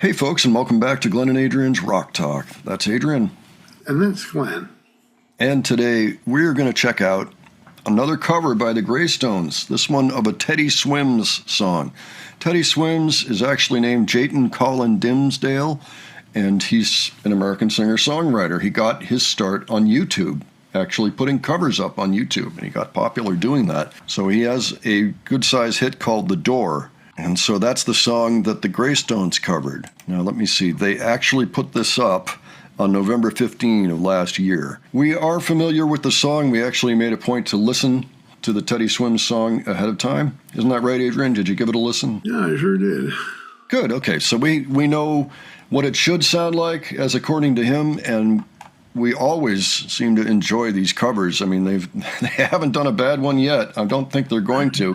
Hey folks, and welcome back to Glenn and Adrian's Rock Talk. That's Adrian. And that's Glenn. And today we're going to check out another cover by the Graystones, this one of a Teddy Swims song. Teddy Swims is actually named Jayton Colin Dimsdale, and he's an American singer-songwriter. He got his start on YouTube, actually putting covers up on YouTube, and he got popular doing that. So he has a good-sized hit called The Door. And so that's the song that the Graystones covered. Now, let me see. They actually put this up on November 15 of last year. We are familiar with the song. We actually made a point to listen to the Teddy Swims song ahead of time. Isn't that right, Adrian? Did you give it a listen? Yeah, I sure did. Good. Okay. So we know what it should sound like, as according to him, and we always seem to enjoy these covers. I mean, they haven't done a bad one yet. I don't think they're going to,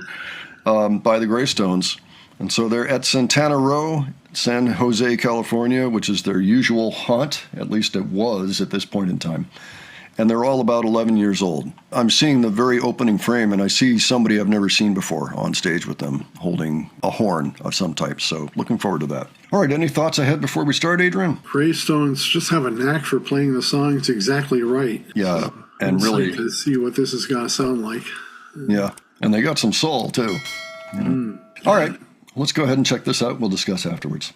by the Graystones. And so they're at Santana Row, San Jose, California, which is their usual haunt, at least it was at this point in time. And they're all about 11 years old. I'm seeing the very opening frame, and I see somebody I've never seen before on stage with them holding a horn of some type. So looking forward to that. All right, any thoughts ahead before we start, Adrian? Graystones just have a knack for playing the songs exactly right. Yeah, so and really to see what this is going to sound like. Yeah, and they got some soul, too. You know? All right. Let's go ahead and check this out. We'll discuss afterwards.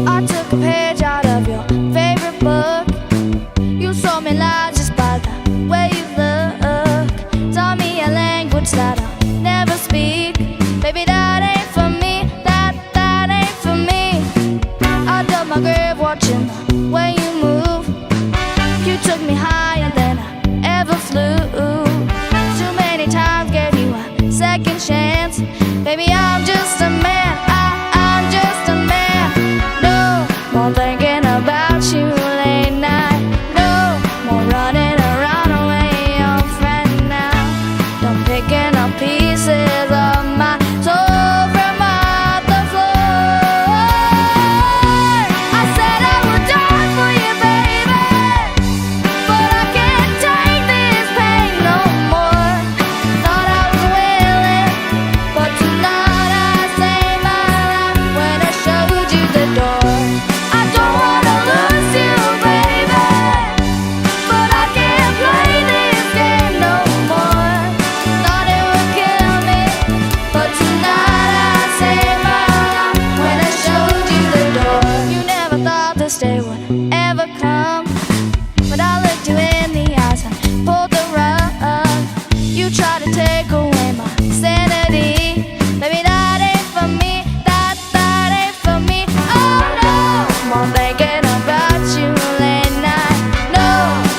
I took a page out of your favorite book. You sold me lies just by the way you look. Taught me a language that I'll never speak. Baby, that ain't for me. That ain't for me. I dug my grave watching the way you move. You took me higher than I ever flew. Too many times gave you a second chance. Baby, I'm just a man. I'm just a man. No more thinking about you late night. No more running around away your friend now. Done picking up pieces of my soul from off the floor. I said I would die for you, baby, but I can't take this pain no more. Thought I was willing, but tonight I saved my life when I showed you the door. I don't wanna lose you, baby, but I can't play this game no more. Thought it would kill me, but tonight I saved my life when I showed you the door. You never thought this day would ever come, but I looked you in the eyes and pulled the rug. You tried to take away my sanity. Baby, that ain't for me. That ain't for me. Oh no, more thinking about you late night. No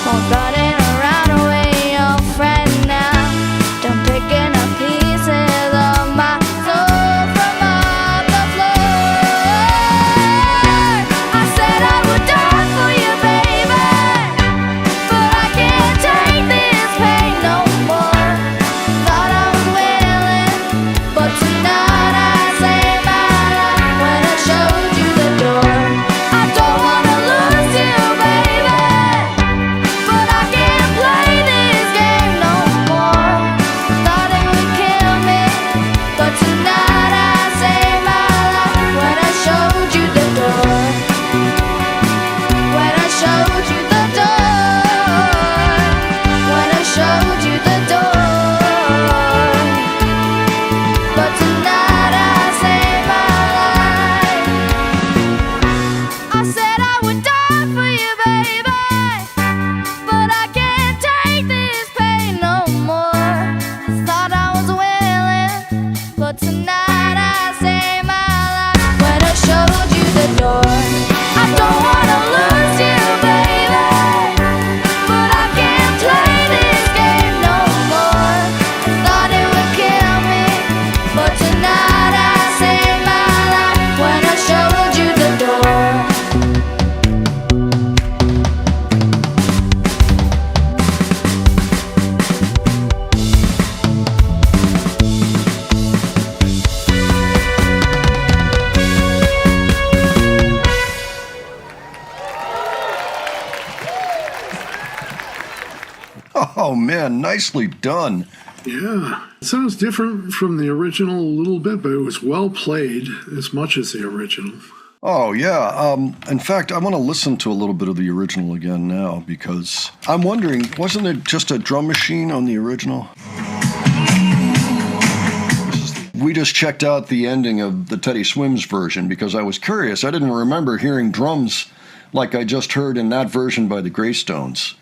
more running around away your friend now. Done picking up pieces of my soul from off the floor. I said I would die for you, baby, but I can't take this pain no more. Thought I was willing, but tonight I saved my life when I showed you the door. I don't wanna lose you, baby, but I can't play this game no more. Thought it would kill me, but tonight I saved my life when I showed you the door. When I showed you the door. When I showed you the door. But tonight I saved my life. I said I would die for you, baby, but I can't take this pain no more. Thought I was willing, but tonight I saved my life when I showed you the door. I don't wanna lose you, baby, but I can't play this game no more. Thought it would kill me, but tonight I saved my life when I showed you the door. Wow, man, nicely done. Yeah. It sounds different from the original a little bit, but it was well played as much as the original. Oh, yeah. In fact, I want to listen to a little bit of the original again now because I'm wondering, wasn't it just a drum machine on the original? We just checked out the ending of the Teddy Swims version because I was curious. I didn't remember hearing drums like I just heard in that version by the Graystones.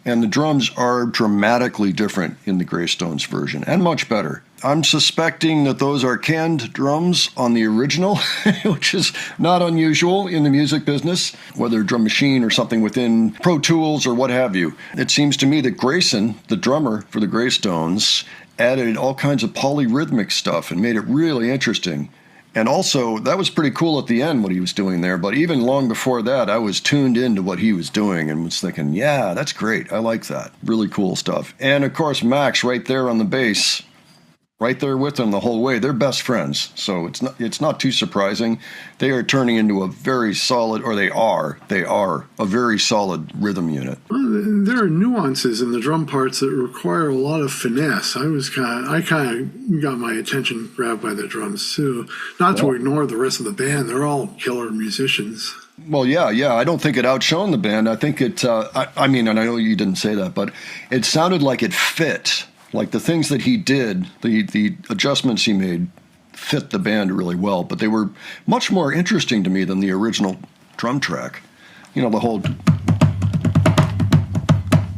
And the drums are dramatically different in the Graystones version and much better. I'm suspecting that those are canned drums on the original, which is not unusual in the music business, whether drum machine or something within Pro Tools or what have you. It seems to me that Grayson, the drummer for the Graystones, added all kinds of polyrhythmic stuff and made it really interesting. And also, that was pretty cool at the end what he was doing there, but even long before that, I was tuned into what he was doing and was thinking, yeah, that's great. I like that. Really cool stuff. And of course, Max right there on the bass, right there with them the whole way. They're best friends, so it's not too surprising. They are turning into a very solid, or they are a very solid rhythm unit. Well, there are nuances in the drum parts that require a lot of finesse. I kind of got my attention grabbed by the drums too. Not to ignore the rest of the band; they're all killer musicians. Well, yeah. I don't think it outshone the band. I think it. I mean, and I know you didn't say that, but it sounded like it fit. Like the things that he did, the adjustments he made fit the band really well, but they were much more interesting to me than the original drum track. You know, the whole,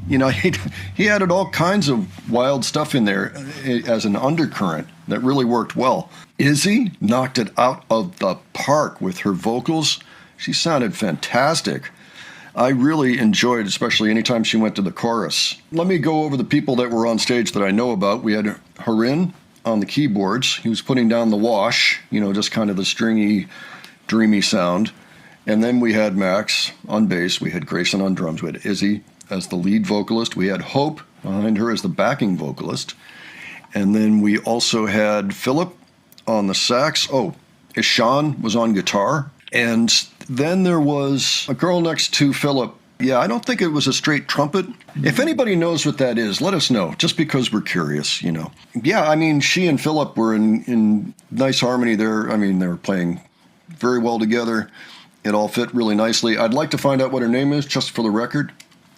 you know, he added all kinds of wild stuff in there as an undercurrent that really worked well. Izzy knocked it out of the park with her vocals. She sounded fantastic. I really enjoyed, especially anytime she went to the chorus. Let me go over the people that were on stage that I know about. We had Harin on the keyboards. He was putting down the wash, you know, just kind of the stringy, dreamy sound. And then we had Max on bass. We had Grayson on drums. We had Izzy as the lead vocalist. We had Hope behind her as the backing vocalist. And then we also had Philip on the sax. Oh, Ishan was on guitar. And then there was a girl next to Philip. Yeah, I don't think it was a straight trumpet. If anybody knows what that is, let us know, just because we're curious, you know. Yeah, I mean, she and Philip were in nice harmony there. I mean, they were playing very well together. It all fit really nicely. I'd like to find out what her name is, just for the record.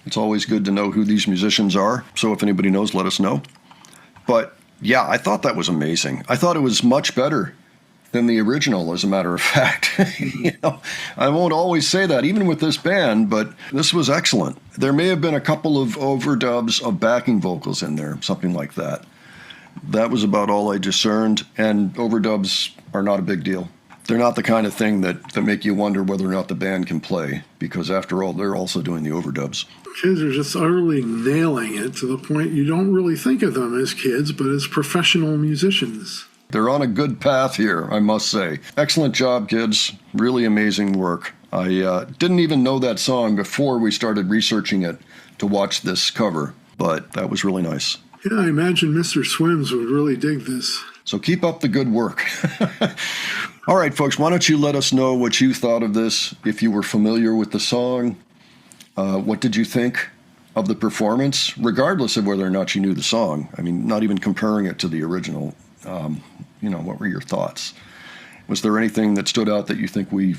It's always good to know who these musicians are. So if anybody knows, let us know. But yeah, I thought that was amazing. I thought it was much better than the original, as a matter of fact. You know, I won't always say that, even with this band, but this was excellent. There may have been a couple of overdubs of backing vocals in there, something like that. That was about all I discerned, and overdubs are not a big deal. They're not the kind of thing that make you wonder whether or not the band can play, because after all, they're also doing the overdubs. Kids are just utterly nailing it to the point you don't really think of them as kids, but as professional musicians. They're on a good path here, I must say. Excellent job, kids. Really amazing work. I didn't even know that song before we started researching it to watch this cover, but that was really nice. Yeah, I imagine Mr. Swims would really dig this. So keep up the good work. All right, folks, why don't you let us know what you thought of this, if you were familiar with the song. What did you think of the performance, regardless of whether or not you knew the song? I mean, not even comparing it to the original. You know, what were your thoughts? Was there anything that stood out that you think we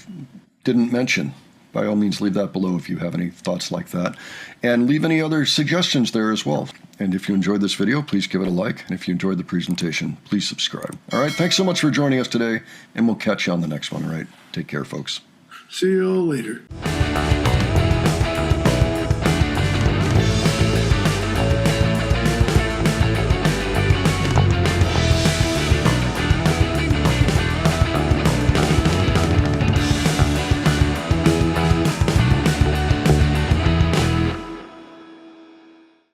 didn't mention? By all means, leave that below if you have any thoughts like that. And leave any other suggestions there as well. And if you enjoyed this video, please give it a like. And if you enjoyed the presentation, please subscribe. All right, thanks so much for joining us today, and we'll catch you on the next one, all right? Take care, folks. See you all later.